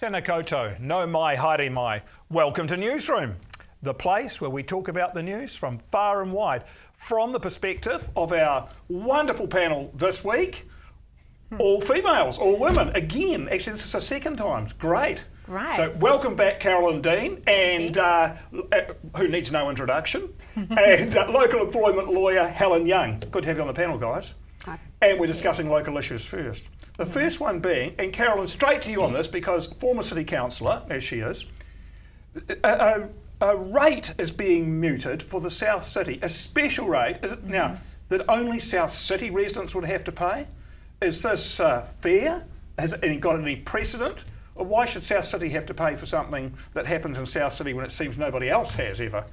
Tēnā koutou, no mai, haere mai. Welcome to Newsroom, the place where we talk about the news from far and wide, from the perspective of our wonderful panel this week, all females, all women. Again, actually this is the second time, it's great. Right. So welcome back Carolyn Dean, and who needs no introduction, and local employment lawyer Helen Young. Good to have you on the panel, guys. Hi. And we're discussing local issues first. The first one being, and Carolyn, straight to you on this because former city councillor, as she is, a rate is being mooted for the South City, a special rate. Is it now that only South City residents would have to pay? Is this fair? Has it got any precedent? Or why should South City have to pay for something that happens in South City when it seems nobody else has ever?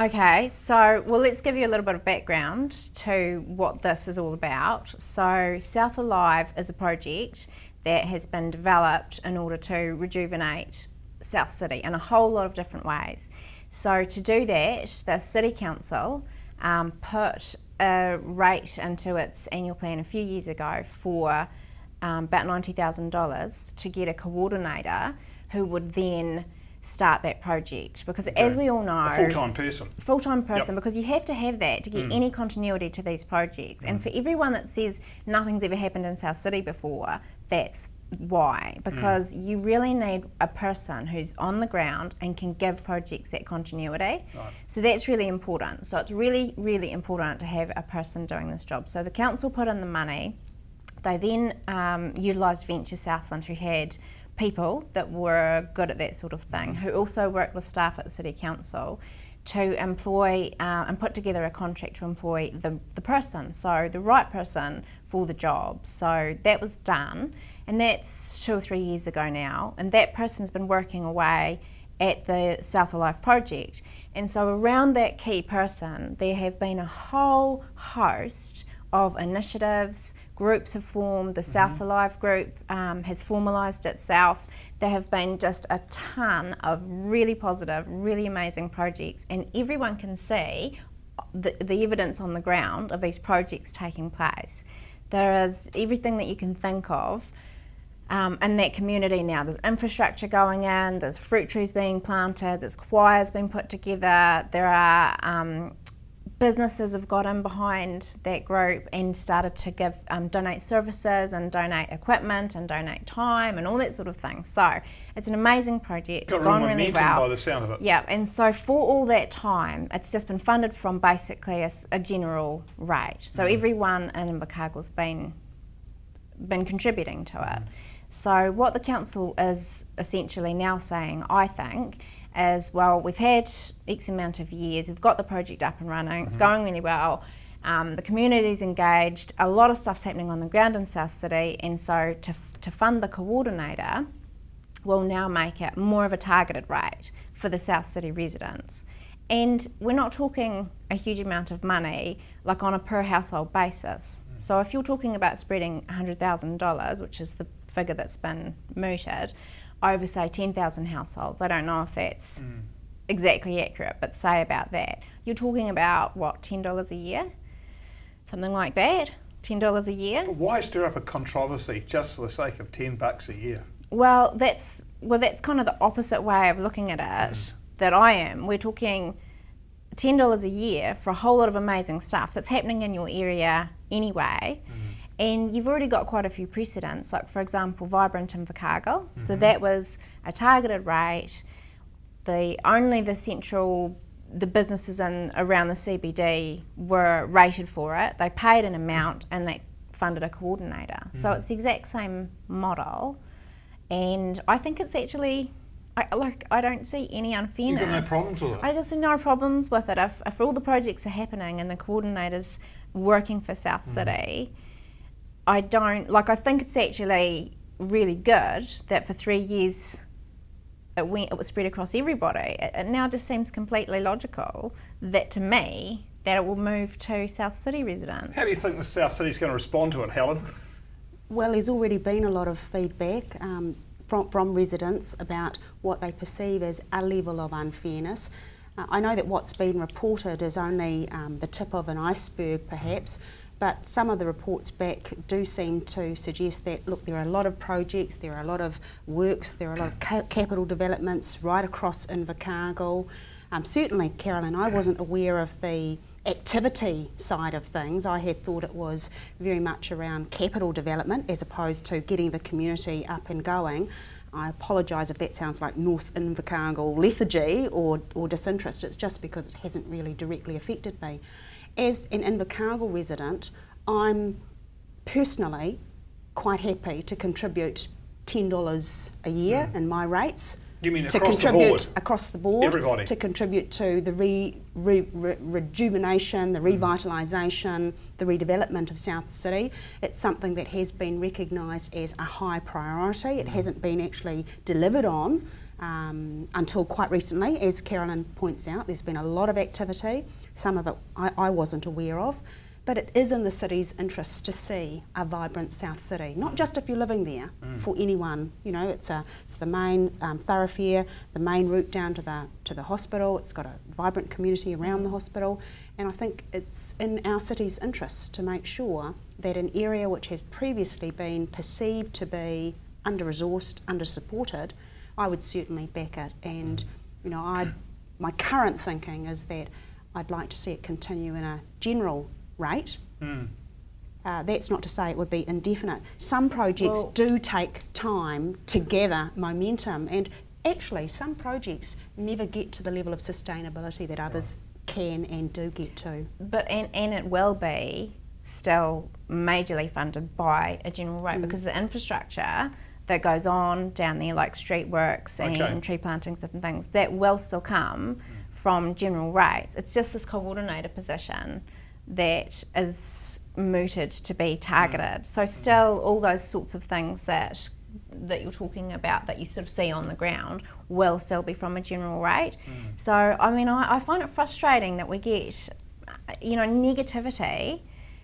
Okay, so let's give you a little bit of background to what this is all about. So South Alive is a project that has been developed in order to rejuvenate South City in a whole lot of different ways. So to do that, the City Council put a rate into its annual plan a few years ago for about $90,000 to get a coordinator who would then start that project, because as we all know, a full-time person, yep. Because you have to have that to get any continuity to these projects. And for everyone that says nothing's ever happened in South City before, that's why, because you really need a person who's on the ground and can give projects that continuity. Right. So that's really important. So it's really, really important to have a person doing this job. So the council put in the money. They then utilised Venture Southland, who had people that were good at that sort of thing, who also worked with staff at the City Council to employ and put together a contract to employ the person, so the right person for the job. So that was done, and that's 2 or 3 years ago now, and that person's been working away at the South Alive project. And so around that key person, there have been a whole host of initiatives. Groups have formed. The South Alive group has formalised itself. There have been just a ton of really positive, really amazing projects, and everyone can see the evidence on the ground of these projects taking place. There is everything that you can think of in that community now. There's infrastructure going in, there's fruit trees being planted, there's choirs being put together, there are businesses have got in behind that group and started to give donate services and donate equipment and donate time and all that sort of thing. So it's an amazing project. It's gone really well. By the sound of it. Yeah, and so for all that time, it's just been funded from basically a general rate. So everyone in Invercargill's been contributing to it. So what the council is essentially now saying, I think, is, well, we've had X amount of years, we've got the project up and running, it's going really well, the community's engaged, a lot of stuff's happening on the ground in South City, and so to fund the coordinator, we'll now make it more of a targeted rate for the South City residents. And we're not talking a huge amount of money, like on a per household basis. So if you're talking about spreading $100,000, which is the figure that's been mooted, over say 10,000 households. I don't know if that's exactly accurate, but say about that. You're talking about what, $10 a year? Something like that, $10 a year. But why stir up a controversy just for the sake of $10 a year? Well, that's kind of the opposite way of looking at it that I am. We're talking $10 a year for a whole lot of amazing stuff that's happening in your area anyway. And you've already got quite a few precedents, like for example, Vibrant Invercargill. So that was a targeted rate. Only the businesses around the CBD were rated for it. They paid an amount and they funded a coordinator. So it's the exact same model. And I think it's actually, I don't see any unfairness. You've got no problems with it? I just see no problems with it. If all the projects are happening and the coordinator's working for South City, I think it's actually really good that for 3 years it was spread across everybody. It now just seems completely logical that, to me, that it will move to South City residents. How do you think the South City's going to respond to it, Helen? Well, there's already been a lot of feedback from residents about what they perceive as a level of unfairness. I know that what's been reported is only the tip of an iceberg, perhaps. but some of the reports back do seem to suggest that, look, there are a lot of projects, there are a lot of works, there are a lot of capital developments right across Invercargill. Certainly, Carolyn, I wasn't aware of the activity side of things. I had thought it was very much around capital development as opposed to getting the community up and going. I apologise if that sounds like North Invercargill lethargy or disinterest. It's just because it hasn't really directly affected me. As an Invercargill resident, I'm personally quite happy to contribute $10 a year in my rates. You mean to across the contribute board? Across the board, Everybody. to contribute to the rejuvenation, the revitalisation, the redevelopment of South City. It's something that has been recognised as a high priority. It hasn't been actually delivered on until quite recently. As Carolyn points out, there's been a lot of activity. Some of it I wasn't aware of. But it is in the city's interest to see a vibrant South City, not just if you're living there, for anyone. You know, it's the main thoroughfare, the main route down to the hospital. It's got a vibrant community around the hospital, and I think it's in our city's interest to make sure that an area which has previously been perceived to be under-resourced, under-supported, I would certainly back it. And you know, my current thinking is that I'd like to see it continue in a general rate. That's not to say it would be indefinite. Some projects do take time to gather momentum, and actually some projects never get to the level of sustainability that others can and do get to. But and it will be still majorly funded by a general rate because the infrastructure that goes on down there, like street works and tree plantings and things, that will still come from general rates. It's just this coordinator position that is mooted to be targeted. So still all those sorts of things that you're talking about that you sort of see on the ground will still be from a general rate. So I mean, I find it frustrating that we get, you know, negativity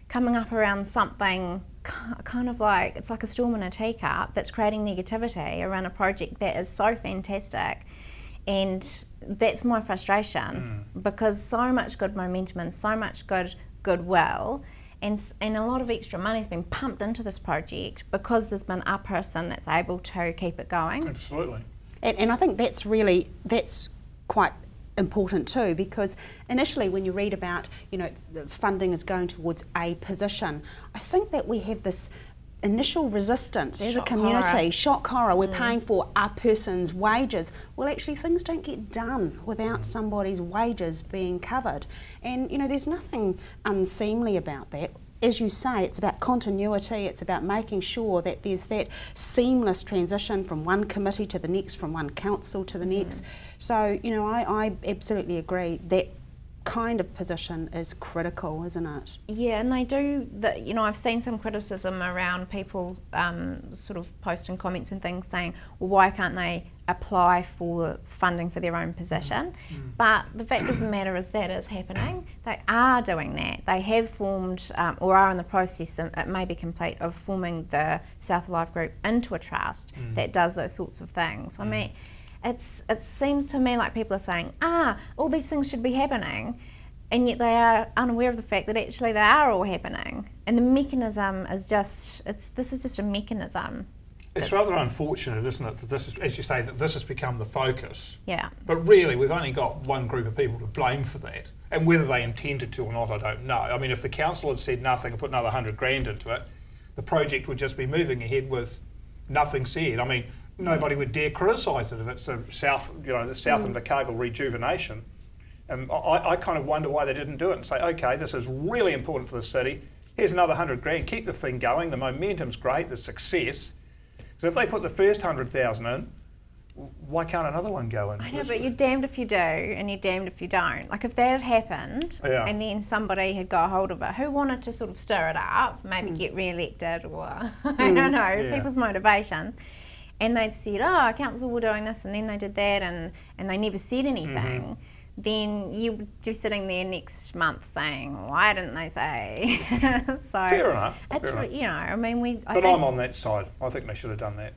coming up around something kind of like, it's like a storm in a teacup that's creating negativity around a project that is so fantastic. And that's my frustration because so much good momentum and so much goodwill and a lot of extra money's been pumped into this project because there's been a person that's able to keep it going. Absolutely. And I think that's quite important too, because initially when you read about, you know, the funding is going towards a position, I think that we have this initial resistance as a community, shock horror, we're paying for a person's wages. Well, actually things don't get done without somebody's wages being covered. And you know, there's nothing unseemly about that. As you say, it's about continuity, it's about making sure that there's that seamless transition from one committee to the next, from one council to the next. So, you know, I absolutely agree that kind of position is critical, isn't it? Yeah, and they do, you know, I've seen some criticism around people sort of posting comments and things saying, well, why can't they apply for funding for their own position? But the fact of the matter is that is happening. They are doing that. They have formed, or are in the process, it may be complete, of forming the South Alive group into a trust that does those sorts of things. I mean, it seems to me like people are saying, all these things should be happening, and yet they are unaware of the fact that actually they are all happening. And the mechanism is just, this is just a mechanism. It's rather unfortunate, isn't it, that this is, as you say, that this has become the focus. Yeah. But really, we've only got one group of people to blame for that. And whether they intended to or not, I don't know. I mean, if the council had said nothing and put another 100 grand into it, the project would just be moving ahead with nothing said. I mean, nobody would dare criticise it if it's the South Invercargill rejuvenation. And I kind of wonder why they didn't do it and say, okay, this is really important for the city. Here's another 100 grand. Keep the thing going. The momentum's great. The success. So if they put the first 100,000 in, why can't another one go in? I know, but you're damned if you do and you're damned if you don't. Like if that had happened and then somebody had got hold of it, who wanted to sort of stir it up, maybe get re-elected or I don't know, people's motivations. And they'd said, council were doing this, and then they did that, and they never said anything, then you'd be sitting there next month saying, why didn't they say? So fair enough. It's fair enough. You know, I mean, But I'm on that side. I think they should have done that.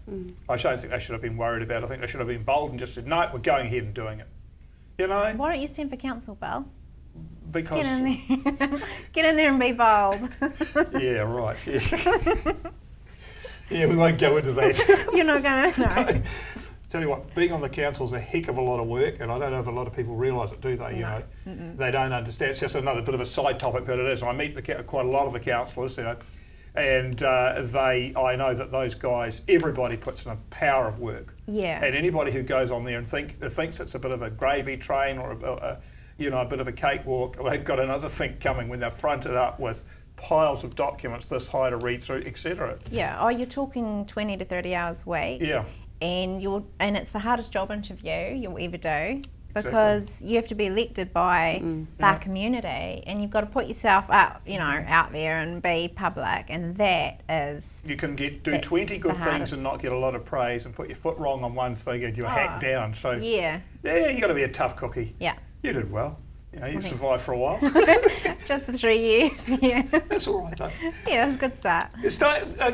I don't think they should have been worried about it. I think they should have been bold and just said, no, we're going ahead and doing it. You know? Why don't you stand for council, Bill? because Get in there and be bold. yeah, right. Yeah. Yeah, we won't go into that. You're not going to know. Tell you what, being on the council is a heck of a lot of work, and I don't know if a lot of people realise it, do they? You know, they don't understand. It's just another bit of a side topic, but it is. I meet quite a lot of the councillors, you know, and I know that those guys, everybody puts in a power of work. Yeah. And anybody who goes on there and thinks it's a bit of a gravy train or a bit of a cakewalk, they've got another think coming when they're fronted up with piles of documents this high to read through, etc. Yeah. Oh, you're talking 20 to 30 hours a week. Yeah. And it's the hardest job interview you'll ever do, because you have to be elected by the community, and you've got to put yourself out there and be public, and that is... You can do 20 good things and not get a lot of praise, and put your foot wrong on one thing and you're hacked down. So yeah, you got to be a tough cookie. Yeah. You did well. You know, you survived for a while. Just for 3 years. Yeah. That's all right, though. Yeah, that's a good start.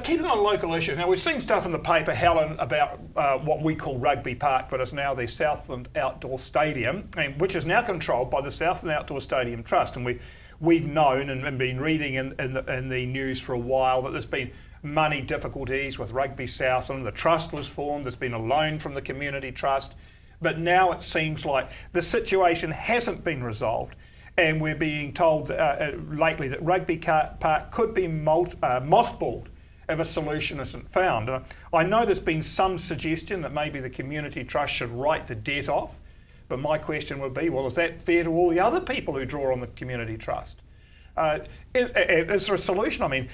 Keeping on local issues. Now, we've seen stuff in the paper, Helen, about what we call Rugby Park, but it's now the Southland Outdoor Stadium, which is now controlled by the Southland Outdoor Stadium Trust. And we've known and been reading in the news for a while that there's been money difficulties with Rugby Southland. The trust was formed. There's been a loan from the Community Trust. But now it seems like the situation hasn't been resolved, and we're being told lately that Rugby Park could be mothballed if a solution isn't found. I know there's been some suggestion that maybe the Community Trust should write the debt off, but my question would be, well, is that fair to all the other people who draw on the Community Trust? Is there a solution? I mean,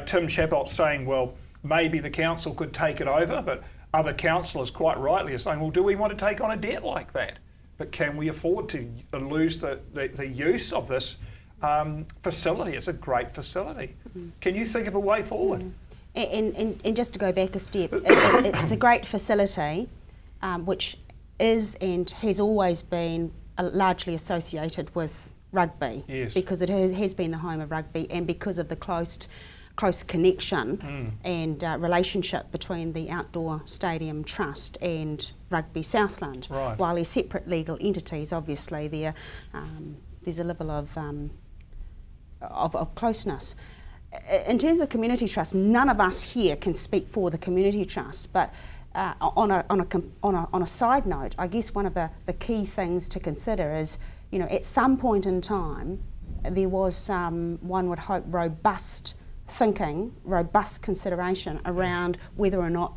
Tim Chabot's saying, well, maybe the council could take it over, but other councillors quite rightly are saying, well, do we want to take on a debt like that? But can we afford to lose the use of this facility? It's a great facility. Can you think of a way forward? And just to go back a step, it's a great facility, which is and has always been largely associated with rugby. Yes. Because it has been the home of rugby, and because of the close connection and relationship between the Outdoor Stadium Trust and Rugby Southland. Right. While they're separate legal entities, obviously there's a level of closeness. In terms of Community Trust, none of us here can speak for the Community Trust, but on a side note, I guess one of the key things to consider is, you know, at some point in time there was some, one would hope, robust thinking, robust consideration around whether or not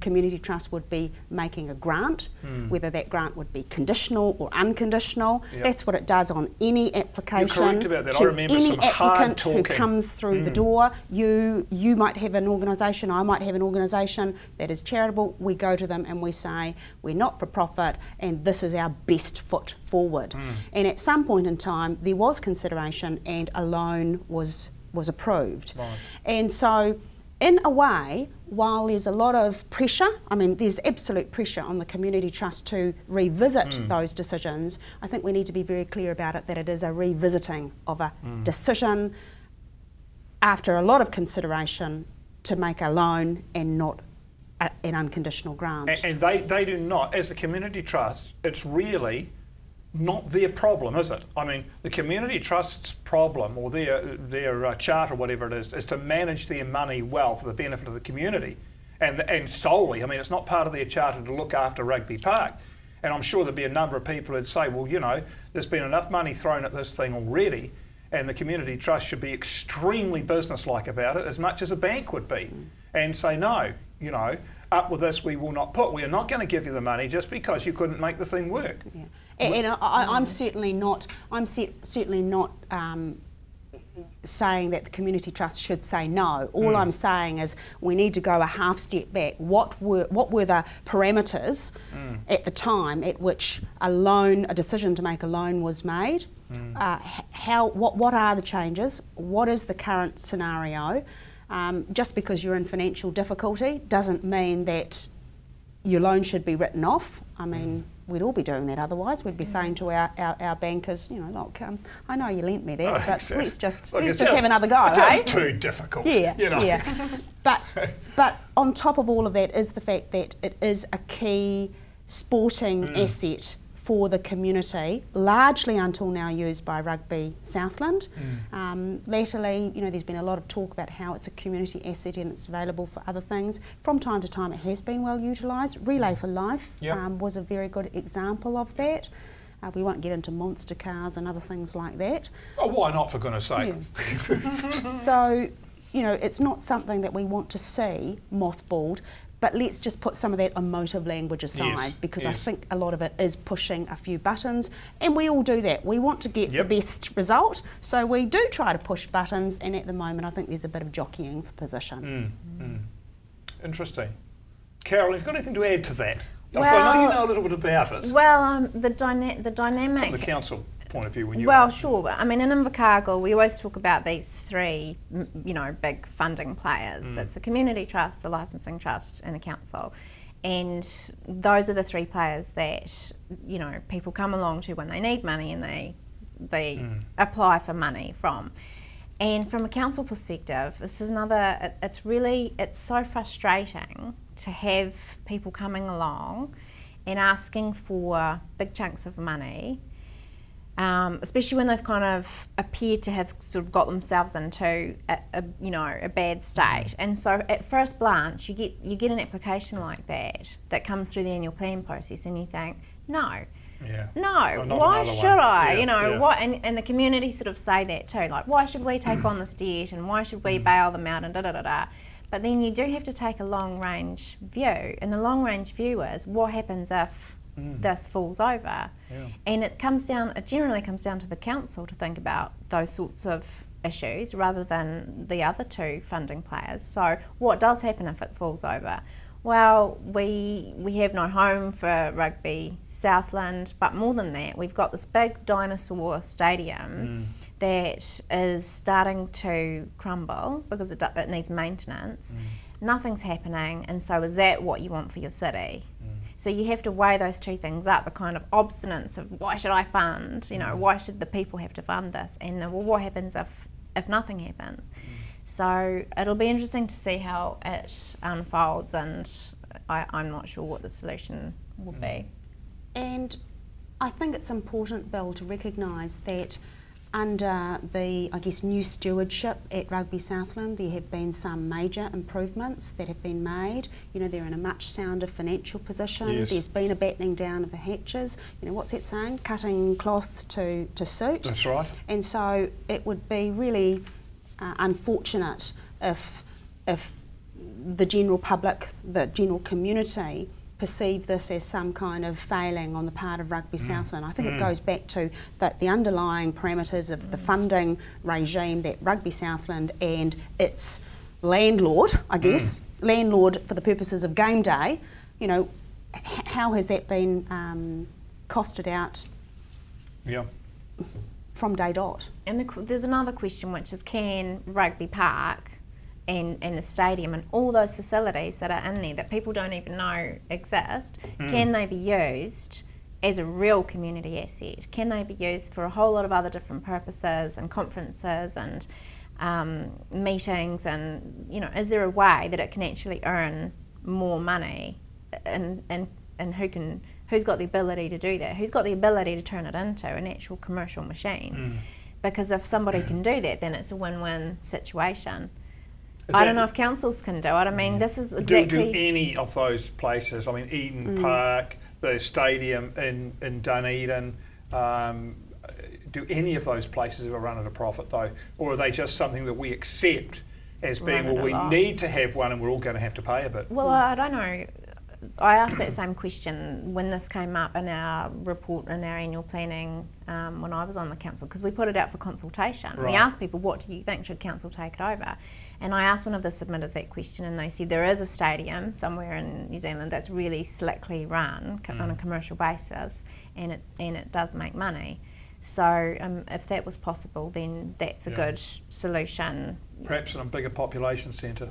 Community Trust would be making a grant, whether that grant would be conditional or unconditional. Yep. That's what it does on any application. You're correct about that. I to remember any some hard applicant who talking. comes through the door. You might have an organisation, I might have an organisation that is charitable. We go to them and we say, we're not for profit and this is our best foot forward. And at some point in time there was consideration and a loan was approved. Right. And so in a way, while there's a lot of pressure, I mean there's absolute pressure on the Community Trust to revisit those decisions, I think we need to be very clear about it, that it is a revisiting of a decision after a lot of consideration to make a loan and not an unconditional grant. And they do not, as a Community Trust, it's really not their problem, is it? I mean, the Community Trust's problem, or their charter, whatever it is to manage their money well for the benefit of the community, and solely. I mean, it's not part of their charter to look after Rugby Park. And I'm sure there'd be a number of people who'd say, well, you know, there's been enough money thrown at this thing already, and the Community Trust should be extremely businesslike about it, as much as a bank would be, and say, no, you know, up with this we will not put. We are not going to give you the money just because you couldn't make the thing work. Yeah. And I'm certainly not. Saying that the Community Trust should say no. All I'm saying is we need to go a half step back. What were the parameters at the time at which a decision to make a loan was made? What are the changes? What is the current scenario? Just because you're in financial difficulty doesn't mean that your loan should be written off. I mean, we'd all be doing that otherwise. We'd be saying to our bankers, you know, look, I know you lent me that, but let's just have another go, it's just too difficult. Yeah, you know. yeah. But on top of all of that is the fact that it is a key sporting asset for the community, largely until now used by Rugby Southland. Latterly, there's been a lot of talk about how it's a community asset and it's available for other things. From time to time it has been well utilised. Relay for Life was a very good example of that. We won't get into monster cars and other things like that. Oh, why not, for goodness sake? Yeah. So, it's not something that we want to see mothballed, but let's just put some of that emotive language aside, because I think a lot of it is pushing a few buttons, and we all do that. We want to get the best result, so we do try to push buttons, and at the moment I think there's a bit of jockeying for position. Interesting. Carol, have you got anything to add to that? Well, I know you know a little bit about it. Well, the dynamic... From the council point of view, when you... Well, sure. I mean, in Invercargill, we always talk about these three, big funding players. It's the Community Trust, the Licensing Trust and the Council. And those are the three players that, people come along to when they need money and they apply for money from. And from a council perspective, this is another, it's so frustrating to have people coming along and asking for big chunks of money, especially when they've kind of appeared to have sort of got themselves into a bad state. And so at first glance, you get an application like that comes through the annual plan process, and you think, no. Yeah. No, Well, why should I? Yeah, And the community sort of say that too, like, why should we take on this debt and why should we bail them out and da-da-da-da. But then you do have to take a long range view, and the long range view is what happens if this falls over. Yeah. And it generally comes down to the council to think about those sorts of issues rather than the other two funding players. So what does happen if it falls over? Well, we have no home for Rugby Southland, but more than that, we've got this big dinosaur stadium that is starting to crumble because it needs maintenance. Nothing's happening, and so is that what you want for your city? So you have to weigh those two things up, the kind of obstinance of why should I fund, why should the people have to fund this, and what happens if nothing happens? So it'll be interesting to see how it unfolds, and I'm not sure what the solution will be. And I think it's important, Bill, to recognise that under the, new stewardship at Rugby Southland, there have been some major improvements that have been made. They're in a much sounder financial position. Yes. There's been a battening down of the hatches. What's that saying? Cutting cloth to suit. That's right. And so it would be really unfortunate if the general public, the general community, perceive this as some kind of failing on the part of Rugby Southland. I think it goes back to the underlying parameters of the funding regime that Rugby Southland and its landlord, landlord for the purposes of game day, how has that been costed out from day dot? And there's another question, which is, can Rugby Park and the stadium and all those facilities that are in there that people don't even know exist, can they be used as a real community asset? Can they be used for a whole lot of other different purposes and conferences and meetings, and is there a way that it can actually earn more money, and who's got the ability to do that? Who's got the ability to turn it into an actual commercial machine? Because if somebody can do that, then it's a win-win situation. I don't know if councils can do it. I mean, this is exactly... Do any of those places, Eden Park, the stadium in Dunedin, do any of those places ever run at a profit though? Or are they just something that we accept as being, we need to have one and we're all going to have to pay a bit? Well, I don't know. I asked that same question when this came up in our report, in our annual planning, when I was on the council, because we put it out for consultation. Right. We asked people, what do you think, should council take it over? And I asked one of the submitters that question, and they said there is a stadium somewhere in New Zealand that's really slickly run on a commercial basis, and it does make money. So if that was possible, then that's a good solution. Perhaps in a bigger population centre.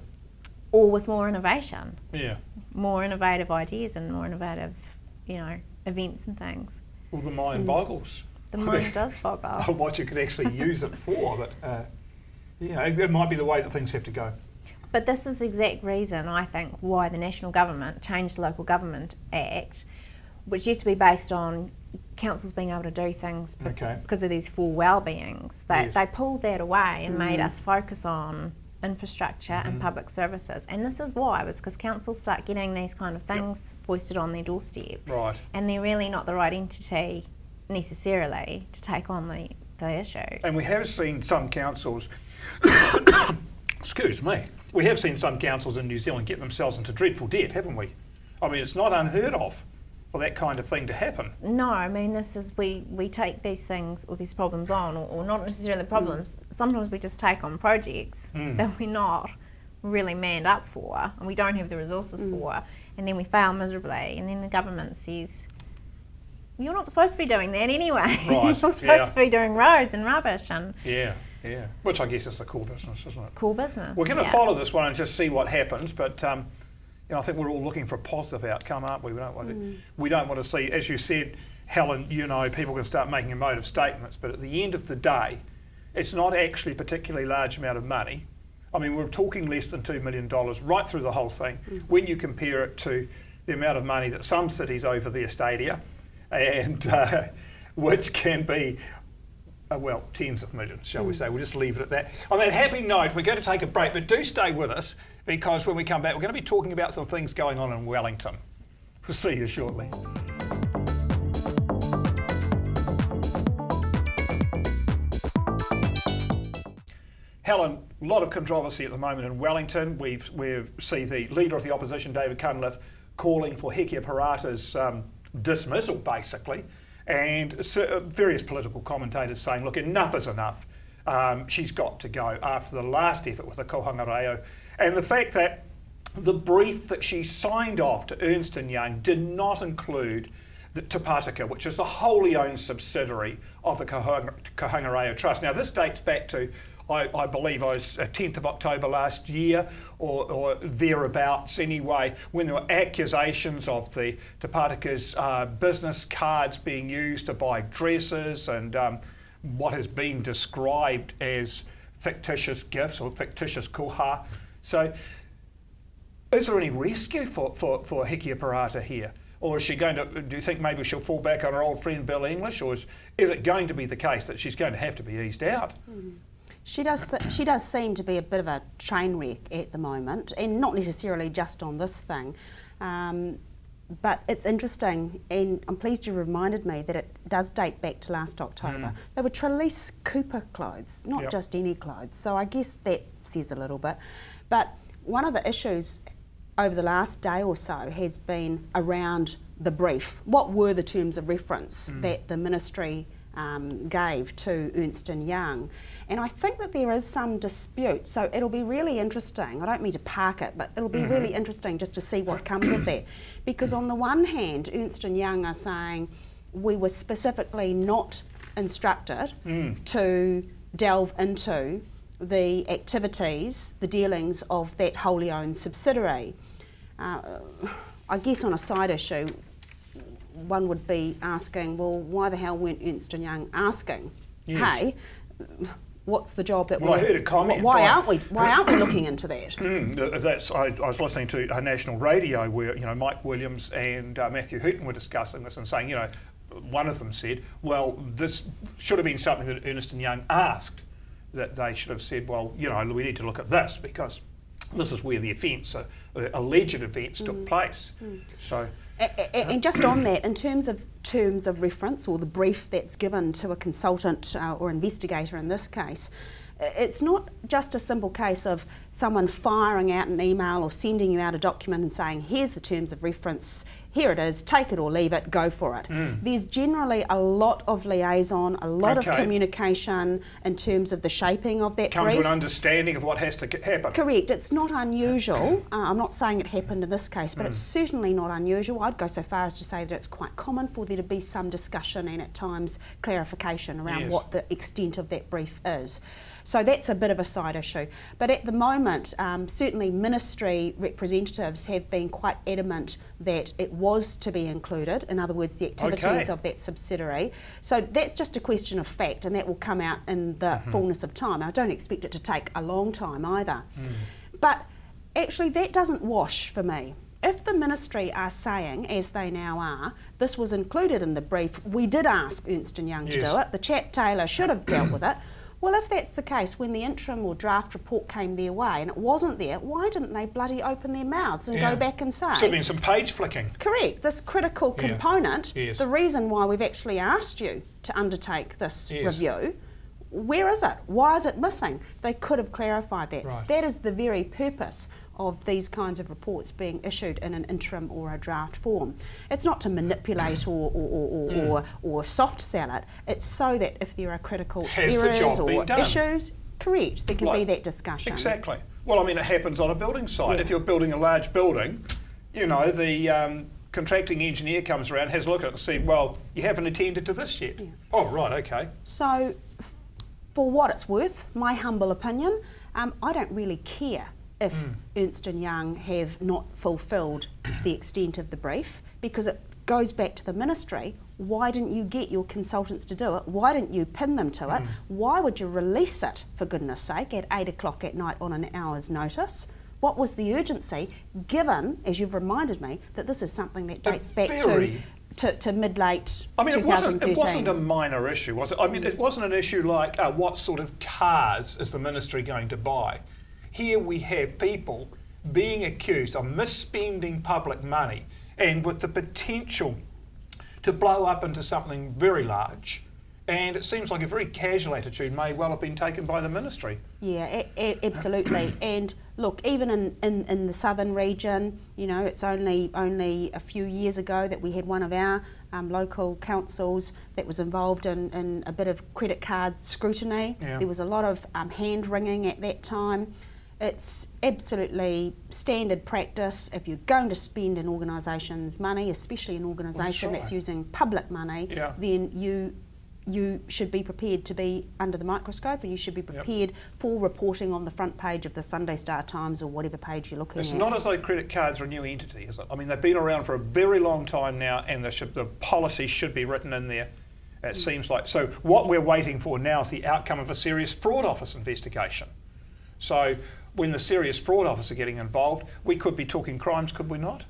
Or with more innovation. Yeah. More innovative ideas and more innovative, events and things. Well, the mind boggles. The mind does boggle. What you could actually use it for, but it might be the way that things have to go. But this is the exact reason, I think, why the national government changed the Local Government Act, which used to be based on councils being able to do things because of these 4 well-beings. They pulled that away and made us focus on infrastructure and public services. And this is why, was because councils start getting these kind of things foisted on their doorstep. Right. And they're really not the right entity necessarily to take on the issue. And we have seen some councils, excuse me, we have seen some councils in New Zealand get themselves into dreadful debt, haven't we? I mean, it's not unheard of for that kind of thing to happen. No, I mean, this is, we take these things or these problems on, or not necessarily problems, sometimes we just take on projects that we're not really manned up for and we don't have the resources for, and then we fail miserably, and then the government says, you're not supposed to be doing that anyway. Right. You're supposed to be doing roads and rubbish. And which I guess is the core business, isn't it? Core business. We're going to follow this one and just see what happens, but I think we're all looking for a positive outcome, aren't we? We don't want to see, as you said, Helen, people can start making emotive statements, but at the end of the day, it's not actually a particularly large amount of money. I mean, we're talking less than $2 million right through the whole thing when you compare it to the amount of money that some cities owe for their stadia, and which can be, tens of millions, shall we say. We'll just leave it at that. On that happy note, we're going to take a break, but do stay with us, because when we come back, we're going to be talking about some things going on in Wellington. We'll see you shortly. Helen, a lot of controversy at the moment in Wellington. We see the Leader of the Opposition, David Cunliffe, calling for Hekia Parata's dismissal, basically, and various political commentators saying, look, enough is enough. She's got to go after the last effort with the kohanga reo. And the fact that the brief that she signed off to Ernst & Young did not include the Te Pātika, which is the wholly owned subsidiary of the Kohanga Reo Trust. Now, this dates back to, I believe, it was 10th of October last year, or thereabouts anyway, when there were accusations of the Te Pātika's business cards being used to buy dresses and what has been described as fictitious gifts or fictitious koha. So, is there any rescue for Hekia Parata here? Or is she going to, do you think maybe she'll fall back on her old friend Bill English, or is it going to be the case that she's going to have to be eased out? She does seem to be a bit of a train wreck at the moment, and not necessarily just on this thing. But it's interesting, and I'm pleased you reminded me that it does date back to last October. They were Trelise Cooper clothes, not just any clothes. So I guess that says a little bit. But one of the issues over the last day or so has been around the brief. What were the terms of reference that the ministry gave to Ernst & Young? And I think that there is some dispute, so it'll be really interesting. I don't mean to park it, but it'll be really interesting just to see what comes of that. Because on the one hand, Ernst & Young are saying we were specifically not instructed to delve into the activities, the dealings of that wholly owned subsidiary. I guess on a side issue, one would be asking, well, why the hell weren't Ernst & Young asking, hey, what's the job that I heard a comment. Why aren't we looking into that? I was listening to a national radio where Mike Williams and Matthew Hooton were discussing this and saying, one of them said, well, this should have been something that Ernst & Young asked, that they should have said, well, we need to look at this because this is where the offence, alleged events took place. So. And just on that, in terms of reference or the brief that's given to a consultant or investigator in this case, it's not just a simple case of someone firing out an email or sending you out a document and saying, here's the terms of reference, here it is, take it or leave it, go for it. There's generally a lot of liaison, a lot of communication in terms of the shaping of that brief. Come to an understanding of what has to happen. Correct. It's not unusual. I'm not saying it happened in this case, but it's certainly not unusual. I'd go so far as to say that it's quite common for there to be some discussion and at times clarification around what the extent of that brief is. So that's a bit of a side issue. But at the moment, certainly ministry representatives have been quite adamant that it was to be included, in other words, the activities of that subsidiary. So that's just a question of fact, and that will come out in the fullness of time. I don't expect it to take a long time either. But actually that doesn't wash for me. if the ministry are saying, as they now are, this was included in the brief, we did ask Ernst & Young to do it, the chap Taylor should have dealt with it. Well, if that's the case, when the interim or draft report came their way and it wasn't there, why didn't they bloody open their mouths and go back and say... Should have been some page flicking. Correct. This critical component, Yes. the reason why we've actually asked you to undertake this review, where is it? Why is it missing? They could have clarified that. Right. That is the very purpose of these kinds of reports being issued in an interim or a draft form. It's not to manipulate or soft sell it. It's so that if there are critical errors or issues, correct, there can be that discussion. Exactly. Well, I mean, it happens on a building site. If you're building a large building, you know, the contracting engineer comes around, has a look at it and said, well, you haven't attended to this yet. Oh, right, okay. So, for what it's worth, my humble opinion, I don't really care if Ernst & Young have not fulfilled the extent of the brief, because it goes back to the ministry. Why didn't you get your consultants to do it? Why didn't you pin them to it? Why would you release it, for goodness sake, at 8 o'clock at night on an hour's notice? What was the urgency, given, as you've reminded me, that this is something that dates back to mid-late 2013? It wasn't a minor issue, was it? I mean, it wasn't an issue like what sort of cars is the ministry going to buy? Here we have people being accused of misspending public money and with the potential to blow up into something very large. And it seems like a very casual attitude may well have been taken by the ministry. Yeah, absolutely. And look, even in the southern region, you know, it's only a few years ago that we had one of our local councils that was involved in a bit of credit card scrutiny. There was a lot of hand-wringing at that time. It's absolutely standard practice. If you're going to spend an organisation's money, especially an organisation that's using public money, then you should be prepared to be under the microscope, and you should be prepared for reporting on the front page of the Sunday Star Times or whatever page you're looking at. It's not as though credit cards are a new entity, is it? I mean, they've been around for a very long time now, and the policy should be written in there. It seems like. So what we're waiting for now is the outcome of a serious fraud office investigation. So when the serious fraud office are getting involved, we could be talking crimes, could we not?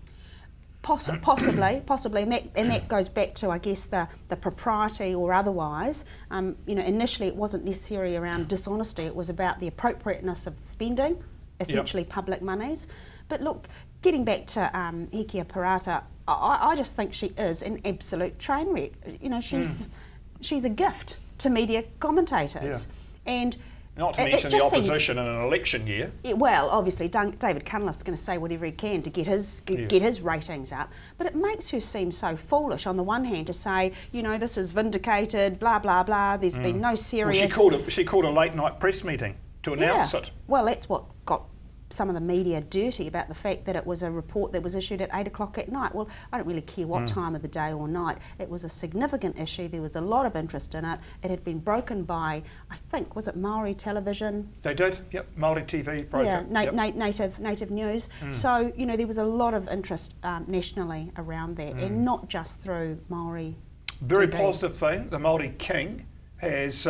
Possibly, and that goes back to, I guess, the propriety or otherwise. You know, initially it wasn't necessarily around dishonesty; it was about the appropriateness of spending, essentially public monies. But look, getting back to Hekia Parata, I just think she is an absolute train wreck. You know, she's a gift to media commentators, and. Not to mention the opposition in an election year. Well, obviously, David Cunliffe's going to say whatever he can to get his ratings up, but it makes her seem so foolish on the one hand to say, you know, this is vindicated, blah, blah, blah, there's been no serious... Well, she called a late night press meeting to announce it. Well, that's what got some of the media dirty about the fact that it was a report that was issued at 8 o'clock at night. Well, I don't really care what time of the day or night. It was a significant issue. There was a lot of interest in it. It had been broken by, I think, was it Maori television? They did, yep. Maori TV broke it. Native news. So, you know, there was a lot of interest nationally around that, and not just through Maori Very TV. positive thing. The Māori King has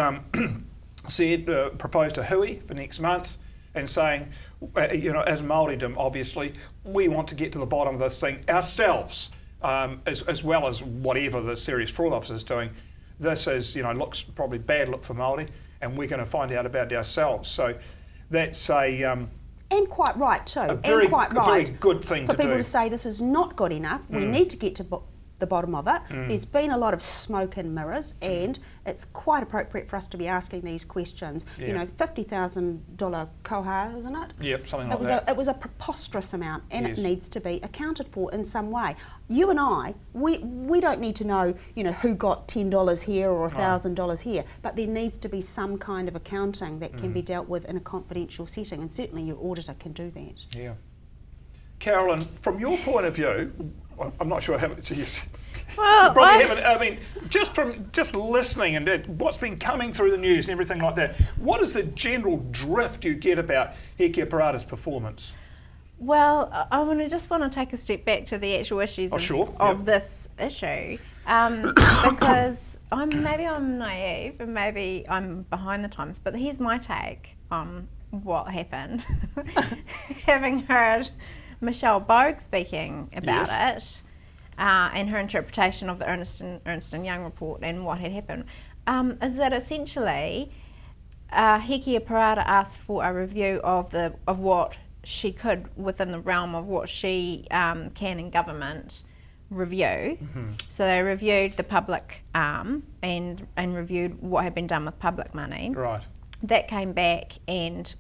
proposed a hui for next month, and saying, you know, as Māoridom, obviously, we want to get to the bottom of this thing ourselves, as well as whatever the serious fraud officer is doing. This is, you know, looks probably bad look for Māori, and we're going to find out about it ourselves. So that's and quite right too. A very good thing for to do. people to say this is not good enough. We need to get to the bottom of it. There's been a lot of smoke and mirrors, and it's quite appropriate for us to be asking these questions. You know, $50,000 koha, isn't it? Yep, something like that. It was a preposterous amount, and it needs to be accounted for in some way. You and I, we don't need to know, you know, who got $10 here or $1,000 here, but there needs to be some kind of accounting that can be dealt with in a confidential setting, and certainly your auditor can do that. Yeah. Carolyn, from your point of view, I'm not sure how much you probably haven't. I mean, just listening and what's been coming through the news and everything like that, what is the general drift you get about Hekia Parata's performance? Well, I just want to take a step back to the actual issues of this issue, because maybe I'm naive and maybe I'm behind the times, but here's my take on what happened. Having heard Michelle Bogue speaking about Yes. it and her interpretation of the Ernst and Young report and what had happened, is that essentially Hekia Parada asked for a review of what she could within the realm of what she can in government review. So they reviewed the public arm and reviewed what had been done with public money. Right. That came back and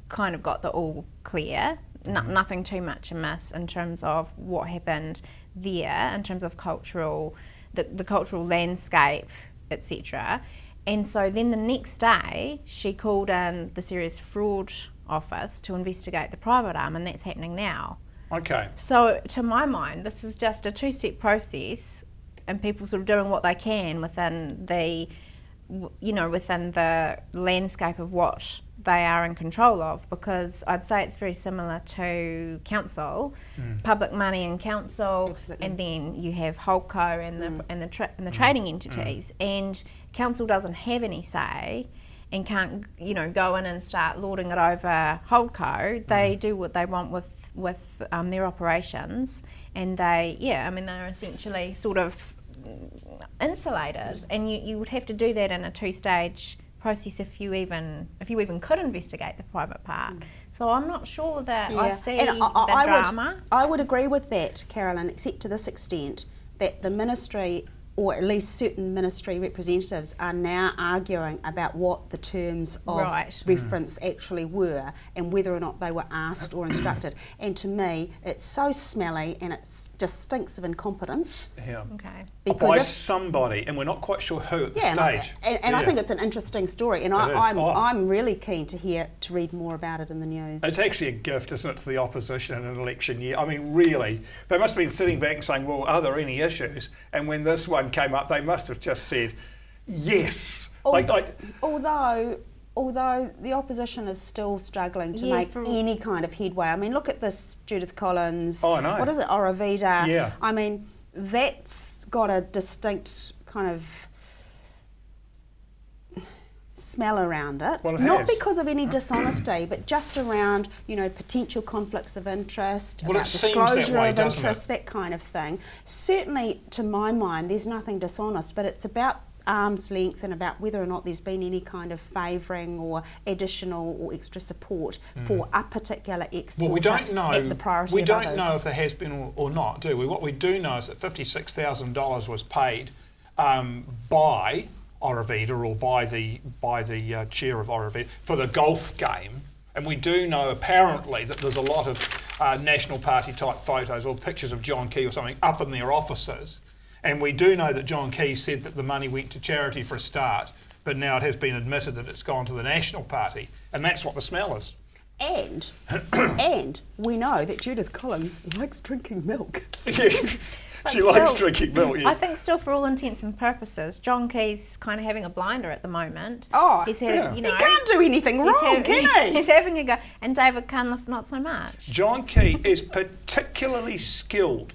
kind of got the all clear. Nothing too much amiss in terms of what happened there, in terms of the cultural landscape, etc. And so then the next day, she called in the Serious Fraud Office to investigate the private arm, and that's happening now. Okay. So to my mind, this is just a two-step process, and people sort of doing what they can within the landscape of what they are in control of, because I'd say it's very similar to council, public money in council. Absolutely. And then you have Holdco and the trading entities, and council doesn't have any say and can't go in and start lording it over Holdco. They do what they want with their operations, and they're essentially sort of insulated, and you would have to do that in a two-stage process if you even could investigate the private part. So I'm not sure that I see and the drama. I would agree with that, Carolyn, except to this extent that the ministry, or at least certain ministry representatives, are now arguing about what the terms of reference actually were and whether or not they were asked or instructed. And to me, it's so smelly and it just stinks of incompetence. Yeah. Okay. By somebody, and we're not quite sure who at the stage. And I think it's an interesting story, and I'm really keen to read more about it in the news. It's actually a gift, isn't it, to the opposition in an election year? I mean, really, they must have been sitting back and saying, well, are there any issues? And when this one came up, they must have just said, yes. Although the opposition is still struggling to make any kind of headway. I mean, look at this Judith Collins. Oh, I know. What is it, Orovida? Yeah. I mean, that's got a distinct kind of smell around it. Well, it Not has. because of any dishonesty, but just around, potential conflicts of interest, Well, about it seems that disclosure way, of doesn't interest, it? that kind of thing. Certainly, to my mind, there's nothing dishonest, but it's about arm's length and about whether or not there's been any kind of favouring or additional or extra support for a particular exporter Well, we don't know. at the priority We of don't others. know if there has been or not, do we? What we do know is that $56,000 was paid by Orovida, or by the chair of Orovida, for the golf game. And we do know apparently that there's a lot of National Party type photos or pictures of John Key or something up in their offices. And we do know that John Key said that the money went to charity for a start, but now it has been admitted that it's gone to the National Party, and that's what the smell is. And we know that Judith Collins likes drinking milk. She likes drinking milk, I think still, for all intents and purposes, John Key's kind of having a blinder at the moment. Oh, he he can't do anything wrong, can he? He's having a go, and David Cunliffe not so much. John Key is particularly skilled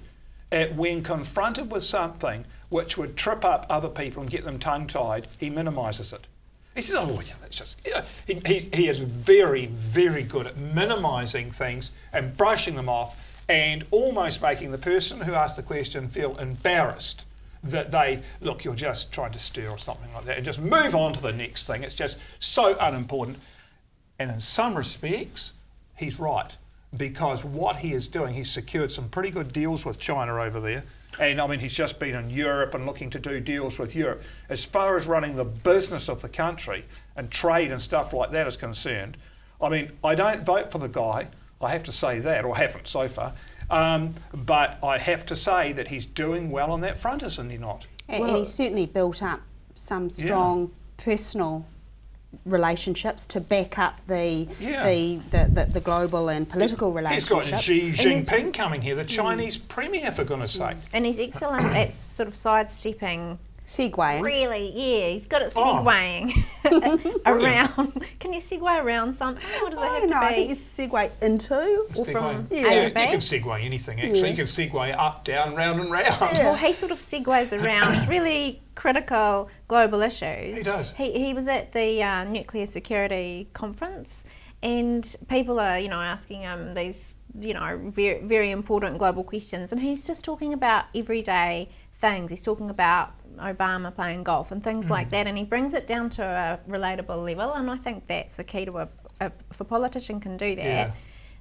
at, when confronted with something which would trip up other people and get them tongue-tied, he minimises it. He says, oh, yeah, that's just... He is very, very good at minimising things and brushing them off and almost making the person who asked the question feel embarrassed that they, look, you're just trying to stir or something like that, and just move on to the next thing. It's just so unimportant. And in some respects, he's right, because what he is doing, he's secured some pretty good deals with China over there. And I mean, he's just been in Europe and looking to do deals with Europe. As far as running the business of the country and trade and stuff like that is concerned, I mean, I don't vote for the guy, I have to say that, or haven't so far. But I have to say that he's doing well on that front, isn't he not? And he's certainly built up some strong personal relationships to back up the global and political relationships. He's got Xi Jinping coming here, the Chinese premier, for goodness sake. And he's excellent at sort of sidestepping. Segueing. Really, yeah, he's good at segueing around. Can you segue around something? What does it have to be? I think it's segue into or from. You can segue anything, actually. You can segue up, down, round and round. Well, he sort of segues around really critical global issues. He does. He was at the nuclear security conference, and people are, asking him these very, very important global questions, and he's just talking about everyday things. He's talking about Obama playing golf and things like that, and he brings it down to a relatable level, and I think that's the key to if a politician can do that,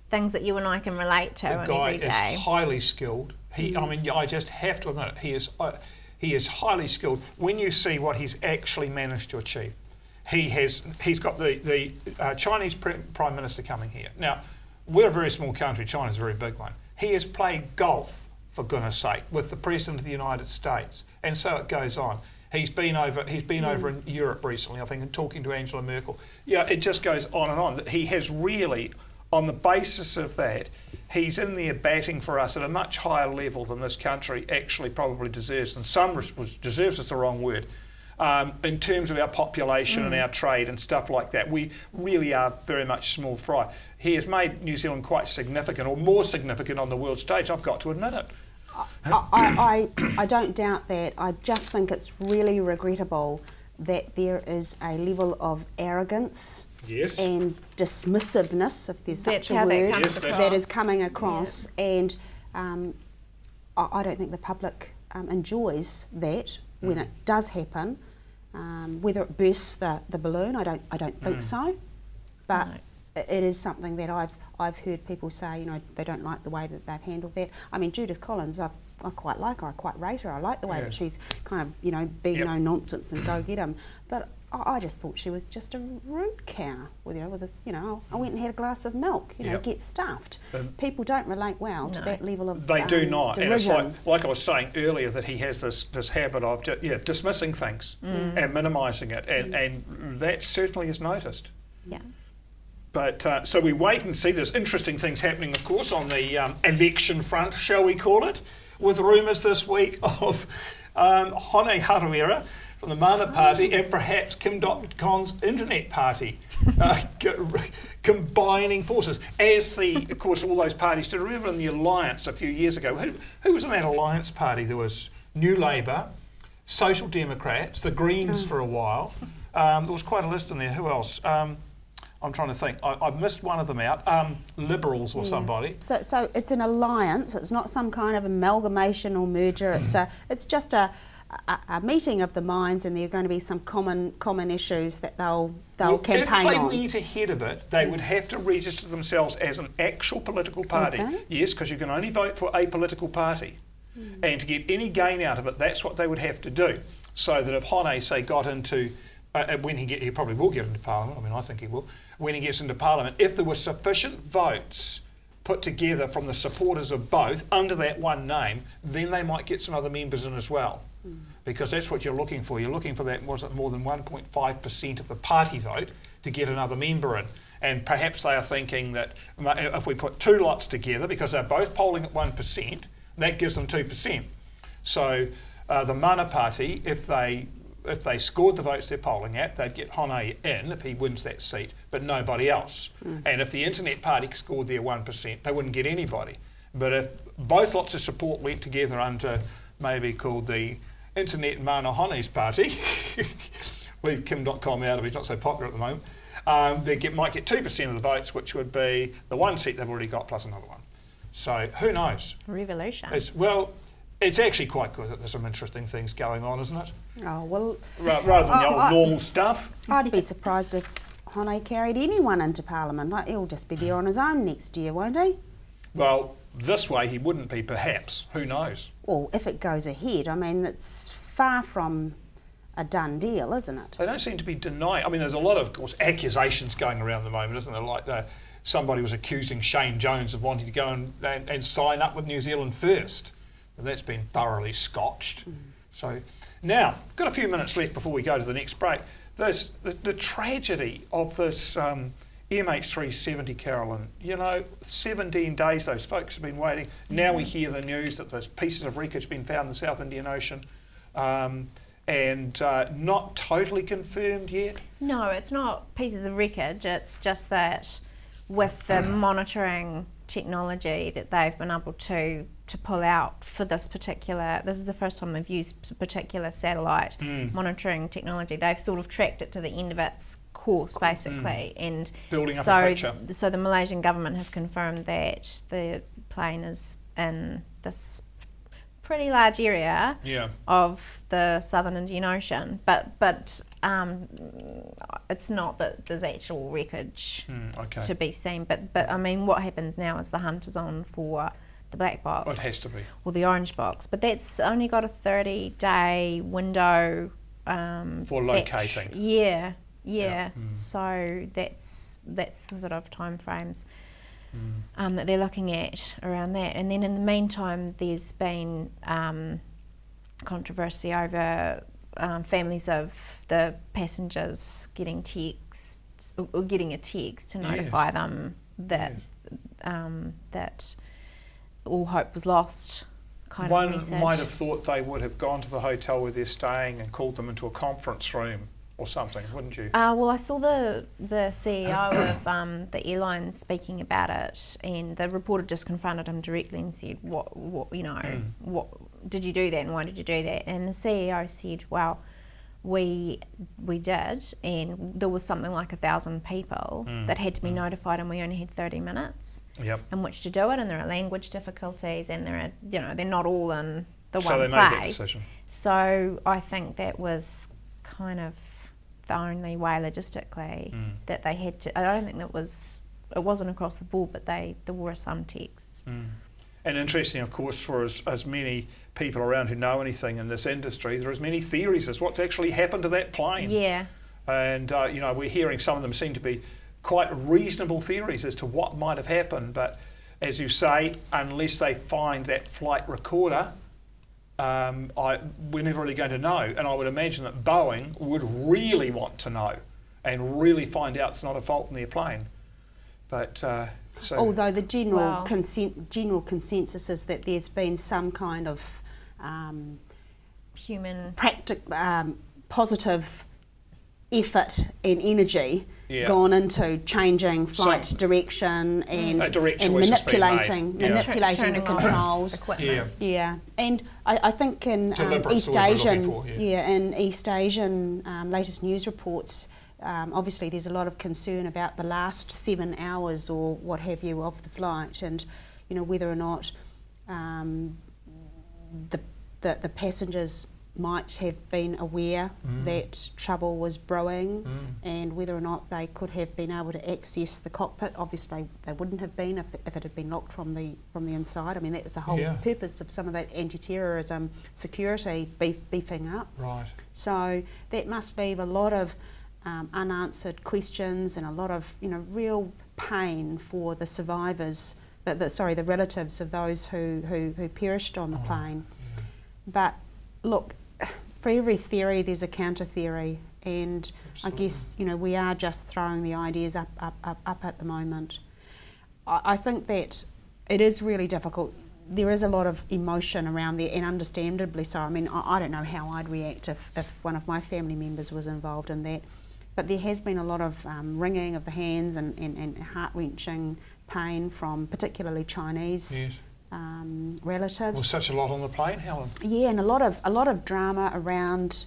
things that you and I can relate to The guy every day. is highly skilled. I just have to admit it, he is highly skilled when you see what he's actually managed to achieve. He's got the Chinese Prime Minister coming here. Now, we're a very small country, China's a very big one. He has played golf, for goodness sake, with the President of the United States, and so it goes on. He's been over in Europe recently, I think, and talking to Angela Merkel. Yeah, it just goes on and on. He has really, on the basis of that, he's in there batting for us at a much higher level than this country actually probably deserves, and deserves is the wrong word. In terms of our population and our trade and stuff like that, we really are very much small fry. He has made New Zealand quite significant, or more significant on the world stage, I've got to admit it. I don't doubt that. I just think it's really regrettable that there is a level of arrogance and dismissiveness, if there's such a word, that is coming across. And I don't think the public enjoys that when it does happen. Whether it bursts the balloon, I don't think so. But it is something that I've heard people say, they don't like the way that they've handled that. I mean, Judith Collins, I quite like her, I quite rate her. I like the way that she's kind of, being no nonsense and go get 'em. But I just thought she was just a rude cow with this, I went and had a glass of milk, get stuffed. People don't relate well to that level of They do not. derision. And it's like I was saying earlier, that he has this habit of dismissing things and minimising it, and that certainly is noticed. Yeah. But so we wait and see. There's interesting things happening, of course, on the election front, shall we call it, with rumours this week of Hone Harawira from the Mana Party and perhaps Kim.com's internet party combining forces. Of course, all those parties did. Remember in the alliance a few years ago, who was in that alliance party? There was New Labour, Social Democrats, the Greens for a while. There was quite a list in there. Who else? I'm trying to think. I've missed one of them out. Liberals or somebody. So it's an alliance. It's not some kind of amalgamation or merger. It's just a meeting of the minds, and there are going to be some common issues that they'll campaign on. If they went ahead of it, they would have to register themselves as an actual political party. Okay. Yes, because you can only vote for a political party. And to get any gain out of it, that's what they would have to do. So that if Hone, say, got into, he probably will get into Parliament, I think he will, when he gets into Parliament, if there were sufficient votes put together from the supporters of both under that one name, then they might get some other members in as well. Because that's what you're looking for. You're looking for that, more than 1.5% of the party vote to get another member in. And perhaps they are thinking that if we put two lots together, because they're both polling at 1%, that gives them 2%. So the Mana Party, if they scored the votes they're polling at, they'd get Hone in if he wins that seat, but nobody else. And if the Internet Party scored their 1%, they wouldn't get anybody. But if both lots of support went together under maybe called the Internet Mana Hone's Party, leave Kim.com out of it, he's not so popular at the moment, they might get 2% of the votes, which would be the one seat they've already got plus another one. So who knows? Revolution. It's actually quite good that there's some interesting things going on, isn't it? Oh, well... Rather than the old normal stuff. I'd be surprised if Hone carried anyone into Parliament. He'll just be there on his own next year, won't he? Well, this way he wouldn't be, perhaps. Who knows? Well, if it goes ahead, it's far from a done deal, isn't it? They don't seem to be denying. There's a lot of course, accusations going around at the moment, isn't there? Like somebody was accusing Shane Jones of wanting to go and sign up with New Zealand First. And that's been thoroughly scotched. So now, got a few minutes left before we go to the next break. The tragedy of this MH370, Carolyn, 17 days those folks have been waiting. Now we hear the news that those pieces of wreckage have been found in the South Indian Ocean and not totally confirmed yet. No, it's not pieces of wreckage. It's just that with the monitoring technology that they've been able to pull out for this is the first time they've used particular satellite monitoring technology. They've sort of tracked it to the end of its course, basically. And Building up a picture. so the Malaysian government have confirmed that the plane is in this pretty large area of the Southern Indian Ocean, but it's not that there's actual wreckage to be seen. But I mean, what happens now is the hunt is on for the black box. Well, it has to be. Or the orange box, but that's only got a 30-day window for locating. Yeah. So that's the sort of time frames that they're looking at around that. And then in the meantime, there's been controversy over families of the passengers getting texts or getting a text to notify them that that all hope was lost. One message. might have thought they would have gone to the hotel where they're staying and called them into a conference room or something, wouldn't you? Well, I saw the CEO of the airline speaking about it, and the reporter just confronted him directly and said, "What did you do that, and why did you do that?" And the CEO said, "Well, we did, and there was something like 1,000 people that had to be notified, and we only had 30 minutes in which to do it, and there are language difficulties, and there are, they're not all in the so one they made that place. decision. So I think that was kind of the only way logistically that they had to. I don't think it wasn't across the board, but there were some texts. And interesting, of course, for as many people around who know anything in this industry, there are as many theories as what's actually happened to that plane. Yeah. And, we're hearing some of them seem to be quite reasonable theories as to what might have happened. But as you say, unless they find that flight recorder, we're never really going to know. And I would imagine that Boeing would really want to know and really find out it's not a fault in their plane. But although the general consensus is that there's been some kind of human positive effort and energy gone into changing flight direction and manipulating the controls. And I think in East Asian latest news reports, obviously there's a lot of concern about the last 7 hours or what have you of the flight, and whether or not the passengers might have been aware that trouble was brewing, and whether or not they could have been able to access the cockpit. Obviously they wouldn't have been if it had been locked from the inside. I mean, that's the whole purpose of some of that anti-terrorism security beefing up. Right. So that must leave a lot of unanswered questions and a lot of real pain for the survivors, the relatives of those who perished on the plane. But look, for every theory there's a counter theory, and I guess we are just throwing the ideas up at the moment. I think that it is really difficult. There is a lot of emotion around there, and understandably so. I mean, I don't know how I'd react if one of my family members was involved in that. But there has been a lot of wringing of the hands and heart-wrenching pain from particularly Chinese relatives. Was such a lot on the plane, Helen? Yeah, and a lot of drama around,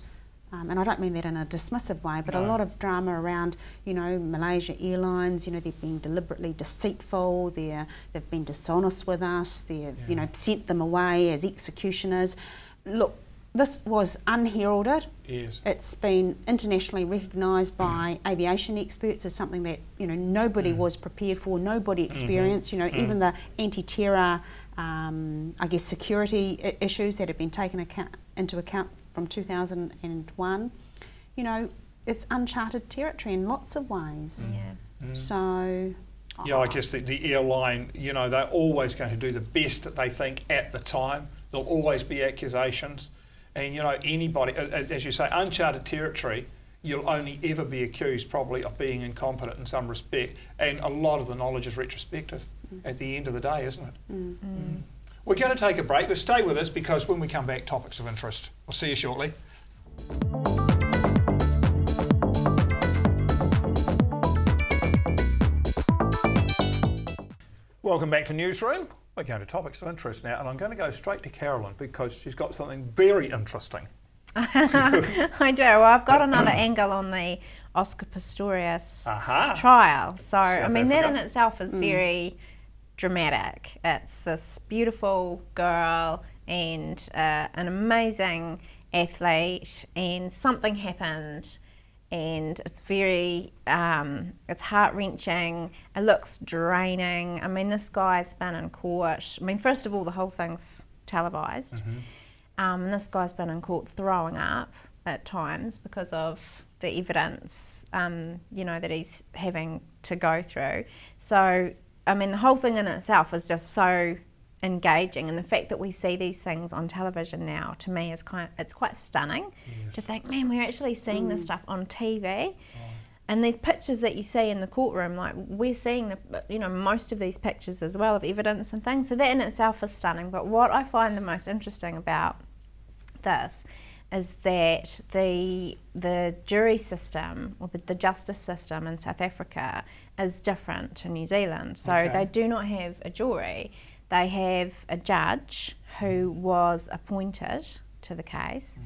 and I don't mean that in a dismissive way, but a lot of drama around, Malaysia Airlines. They've been deliberately deceitful. They've been dishonest with us. They've sent them away as executioners. Look, this was unheralded. Yes. It's been internationally recognised by aviation experts as something that nobody was prepared for, nobody experienced. Even the anti-terror, security issues that have been taken into account from 2001. It's uncharted territory in lots of ways. So. Yeah, I guess the airline, they're always going to do the best that they think at the time. There'll always be accusations. And anybody, as you say, uncharted territory, you'll only ever be accused probably of being incompetent in some respect. And a lot of the knowledge is retrospective at the end of the day, isn't it? We're going to take a break, but stay with us because when we come back, topics of interest. We'll see you shortly. Welcome back to Newsroom. We're going to topics of interest now, and I'm going to go straight to Carolyn because she's got something very interesting. I do. Well, I've got another angle on the Oscar Pistorius Aha. trial. So, South that in Africa. itself is very dramatic. It's this beautiful girl and an amazing athlete, and something happened, and it's very, it's heart-wrenching. It looks draining. This guy's been in court. First of all, the whole thing's televised. And this guy's been in court throwing up at times because of the evidence, that he's having to go through. So, the whole thing in itself is just so engaging, and the fact that we see these things on television now, to me, is it's quite stunning. To think, man, we're actually seeing this stuff on TV. And these pictures that you see in the courtroom, like we're seeing most of these pictures as well of evidence and things. So that in itself is stunning. But what I find the most interesting about this is that the jury system, or the justice system in South Africa, is different to New Zealand. So they do not have a jury. They have a judge who was appointed to the case.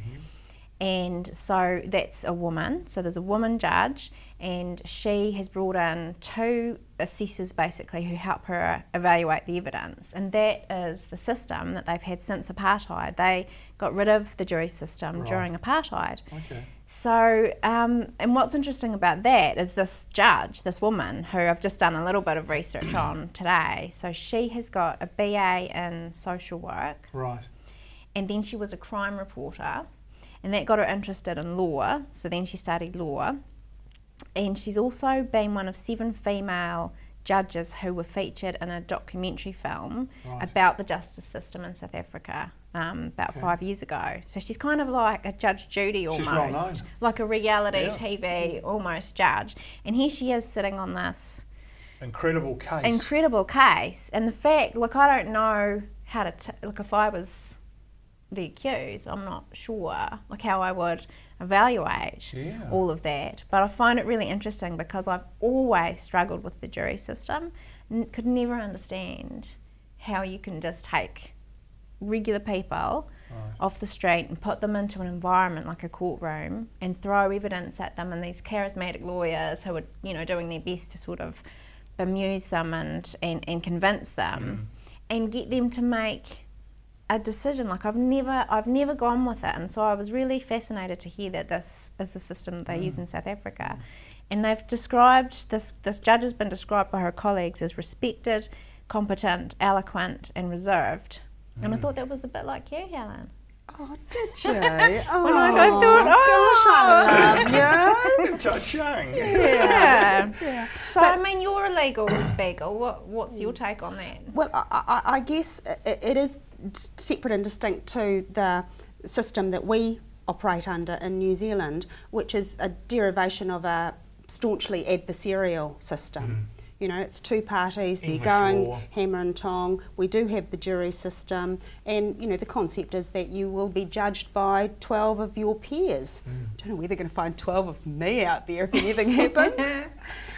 And so that's a woman. So there's a woman judge, and she has brought in 2 assessors basically who help her evaluate the evidence. And that is the system that they've had since apartheid. They got rid of the jury system during apartheid. So, and what's interesting about that is this judge, this woman, who I've just done a little bit of research on today. So she has got a BA in social work. And then she was a crime reporter. And that got her interested in law, so then she studied law. And she's also been one of 7 female judges who were featured in a documentary film about the justice system in South Africa about 5 years ago. So she's kind of like a Judge Judy almost. She's well known. Like a reality TV almost judge. And here she is sitting on this incredible case. And the fact, I don't know how to, if I was the accused, I'm not sure how I would evaluate all of that, but I find it really interesting because I've always struggled with the jury system. Could never understand how you can just take regular people off the street and put them into an environment like a courtroom and throw evidence at them, and these charismatic lawyers who are doing their best to sort of bemuse them and convince them and get them to make a decision. I've never gone with it, and so I was really fascinated to hear that this is the system that they use in South Africa. And they've described this judge has been described by her colleagues as respected, competent, eloquent, and reserved. And I thought that was a bit like you, Helen. Oh, did you? Oh, When I thought, gosh, I love you. Judge Young. Yeah. So, you're a legal beagle. What's your take on that? Well, I guess it is separate and distinct to the system that we operate under in New Zealand, which is a derivation of a staunchly adversarial system. It's 2 parties, they're going law. hammer and tong. We do have the jury system, and the concept is that you will be judged by 12 of your peers. I don't know where they're going to find 12 of me out there if anything happens.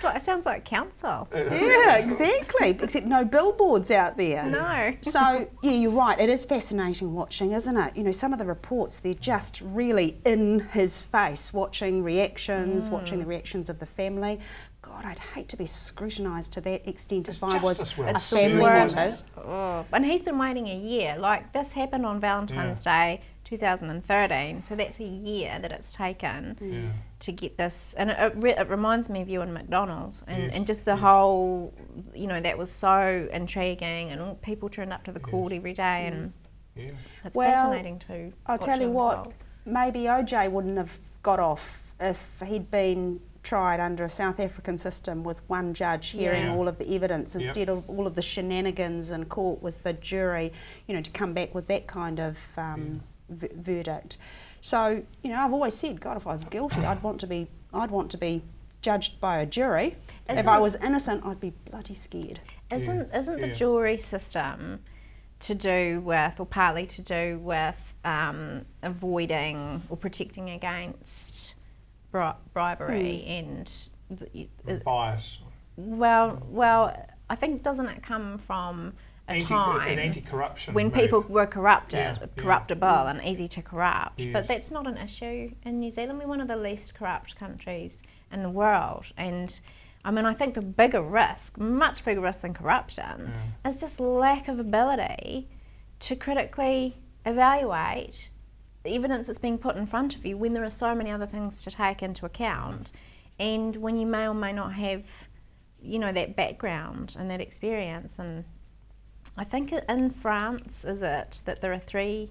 It sounds like council. Yeah, exactly, except no billboards out there. No. So, you're right, it is fascinating watching, isn't it? Some of the reports, they're just really in his face, watching reactions, watching the reactions of the family. God, I'd hate to be scrutinised to that extent if I was a family member. And he's been waiting a year. This happened on Valentine's Day 2013, so that's a year that it's taken to get this. And it reminds me of you and McDonald's, and just the whole, that was so intriguing, and all people turned up to the court every day, and it's fascinating too. I'll tell you what, maybe OJ wouldn't have got off if he'd been tried under a South African system with one judge hearing all of the evidence instead of all of the shenanigans in court with the jury, to come back with that kind of verdict. So, I've always said, God, if I was guilty, I'd want to be judged by a jury. If I was innocent, I'd be bloody scared. Isn't the jury system to do with, or partly to do with, avoiding or protecting against bribery and bias? Well, I think, doesn't it come from an anti-corruption when move. people were corruptible and easy to corrupt? But that's not an issue in New Zealand. We're one of the least corrupt countries in the world. And I mean, I think the bigger risk, much bigger risk than corruption, is just lack of ability to critically evaluate the evidence that's being put in front of you when there are so many other things to take into account, and when you may or may not have, you know, that background and that experience. And I think in France, is it that there are three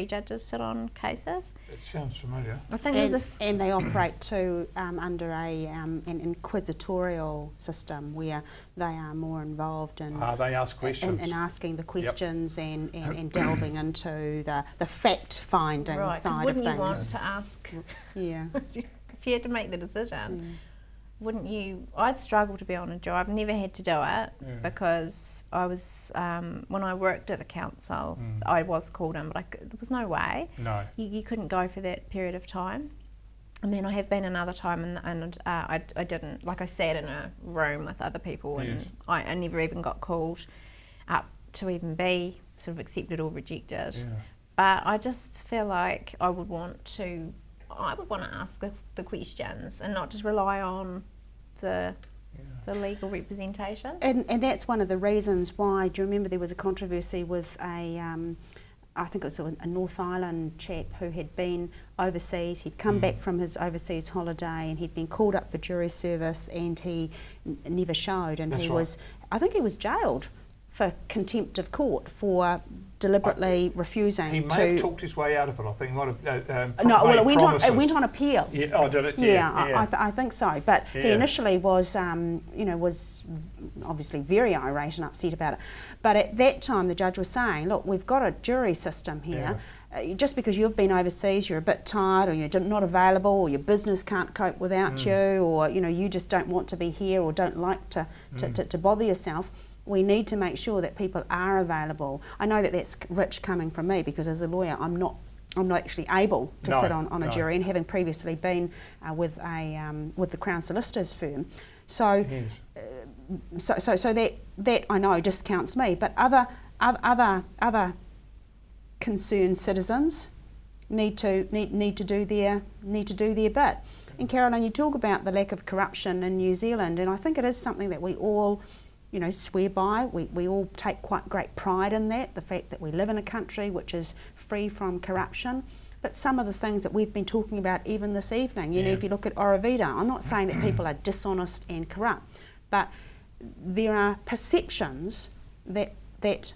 judges sit on cases? It sounds familiar. I think and they operate too under an inquisitorial system where they are more involved in They ask questions. in asking the questions and delving into the fact finding right, 'cause side of wouldn't things. you want to ask? Yeah. If you had to make the decision, wouldn't you? I'd struggle to be on a jury. I've never had to do it because I was when I worked at the council, I was called in, but there was no way. No. You couldn't go for that period of time. And then I have been another time, and I didn't. Like, I sat in a room with other people, and I never even got called up to even be sort of accepted or rejected. Yeah. But I just feel like I would want to ask the questions and not just rely on the legal representation. And that's one of the reasons why, do you remember there was a controversy with I think it was a North Island chap who had been overseas. He'd come back from his overseas holiday and he'd been called up for jury service, and he never showed, and I think he was jailed for contempt of court for deliberately refusing He to... may have talked his way out of it, I think. Might have No, well, made it went on appeal. Yeah, oh, did it? Yeah, I think so. But he initially was, was obviously very irate and upset about it. But at that time, the judge was saying, look, we've got a jury system here. Just because you've been overseas, you're a bit tired, or you're not available, or your business can't cope without you, or you just don't want to be here, or don't like to bother yourself. We need to make sure that people are available. I know that that's rich coming from me, because as a lawyer, I'm not actually able to sit on a jury, and having previously been with the Crown Solicitors firm, so that I know discounts me. But other concerned citizens need to do their bit. And Carolyn, you talk about the lack of corruption in New Zealand, and I think it is something that we all swear by. We all take quite great pride in that, the fact that we live in a country which is free from corruption. But some of the things that we've been talking about even this evening, if you look at Orovida, I'm not saying that people are dishonest and corrupt, but there are perceptions that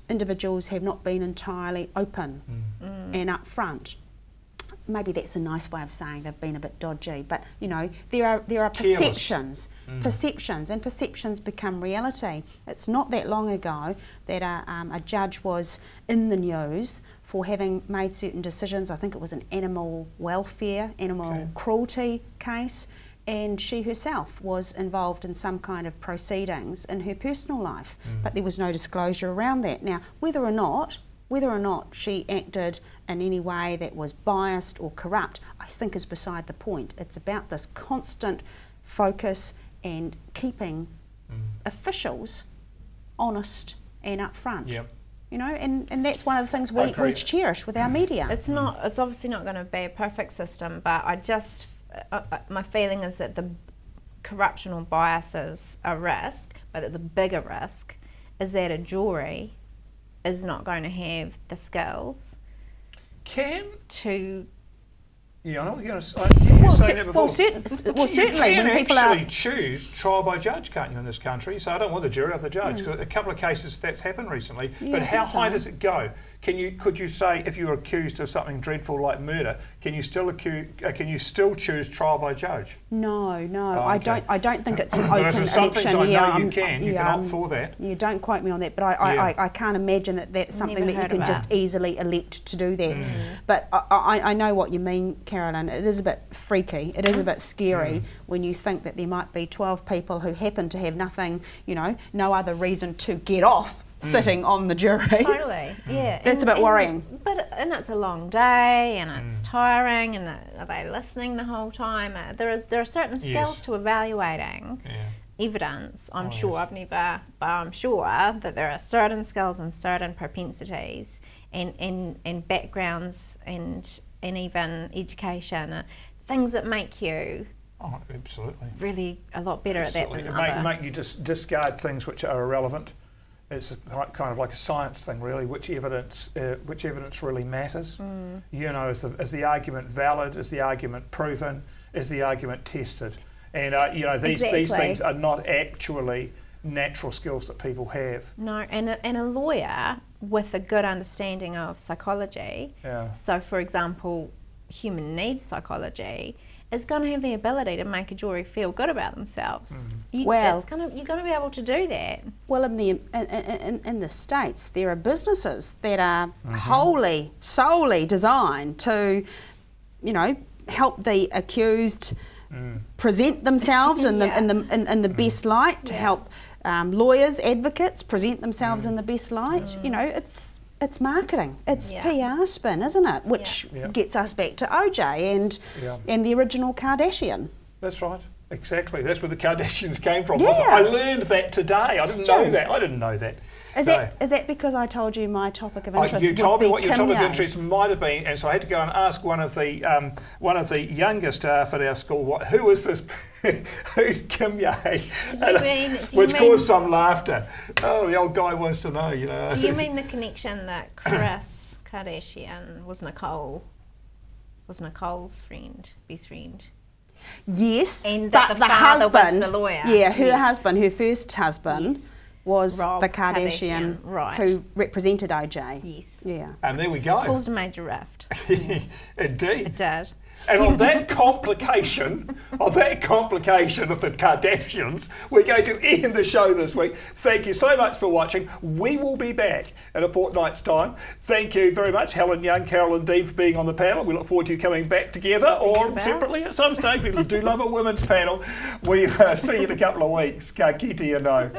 individuals have not been entirely open and upfront. Maybe that's a nice way of saying they've been a bit dodgy, but there are perceptions, and perceptions become reality. It's not that long ago that a judge was in the news for having made certain decisions. I think it was an animal welfare, animal cruelty case, and she herself was involved in some kind of proceedings in her personal life, but there was no disclosure around that. Now, whether or not she acted in any way that was biased or corrupt, I think is beside the point. It's about this constant focus and keeping officials honest and upfront. Yep. And that's one of the things we cherish with our media. It's obviously not going to be a perfect system, but my feeling is that the corruption or bias is a risk, but that the bigger risk is that a jury is not going to have the skills to... Yeah, I know what you're saying that before. Certainly, you when people actually choose trial by judge, can't you, in this country? So I don't want the jury of the judge. 'Cause a couple of cases that's happened recently. But how high does it go? Could you say, if you're accused of something dreadful like murder, can you still choose trial by judge? No, Oh, okay. I don't think it's an open But election. some things I know you can opt for that. You don't quote me on that, but I can't imagine that that's something that you can just easily elect to do that. But I know what you mean, Carolyn. It is a bit freaky. It is a bit scary when you think that there might be 12 people who happen to have nothing, no other reason to get off sitting on the jury. Totally, yeah. That's a bit worrying. And it's a long day, and it's tiring, and are they listening the whole time? There are certain skills to evaluating evidence. I'm sure that there are certain skills and certain propensities and backgrounds and even education, things that make you Oh, absolutely. really a lot better Absolutely. at that than other. Make you just discard things which are irrelevant. It's kind of like a science thing, really. Which evidence really matters? You know, is the argument valid? Is the argument proven? Is the argument tested? And you know, these things are not actually natural skills that people have. No, and a lawyer with a good understanding of psychology, so for example, human needs psychology, is going to have the ability to make a jury feel good about themselves. You're going to be able to do that. Well, in the States, there are businesses that are solely designed to, you know, help the accused present themselves in the best light, to help lawyers, advocates present themselves in the best light. You know, it's marketing, it's PR spin, isn't it? Which gets us back to OJ and the original Kardashian. That's right, exactly. That's where the Kardashians came from. Wasn't it? I learned that today. I didn't know that. I didn't know that. Is that because I told you my topic of interest? You told me what your topic of interest might have been, and so I had to go and ask one of the younger staff at our school, who is this? Who's Kim Ye? Which caused some laughter. Oh, the old guy wants to know, you know. Do you mean the connection that Kris Kardashian was Nicole's best friend? Yes, and but that the husband, was the lawyer. Yeah, her husband, her first husband. Yes. Was Rob the Kardashian right. who represented OJ. Yes. Yeah. And there we go. Caused a major rift. Indeed. It did. And on that complication of the Kardashians, we're going to end the show this week. Thank you so much for watching. We will be back in a fortnight's time. Thank you very much, Helen Young, Carolyn Dean, for being on the panel. We look forward to you coming back together or separately at some stage. We do love a women's panel. We see you in a couple of weeks. Ka kite anō.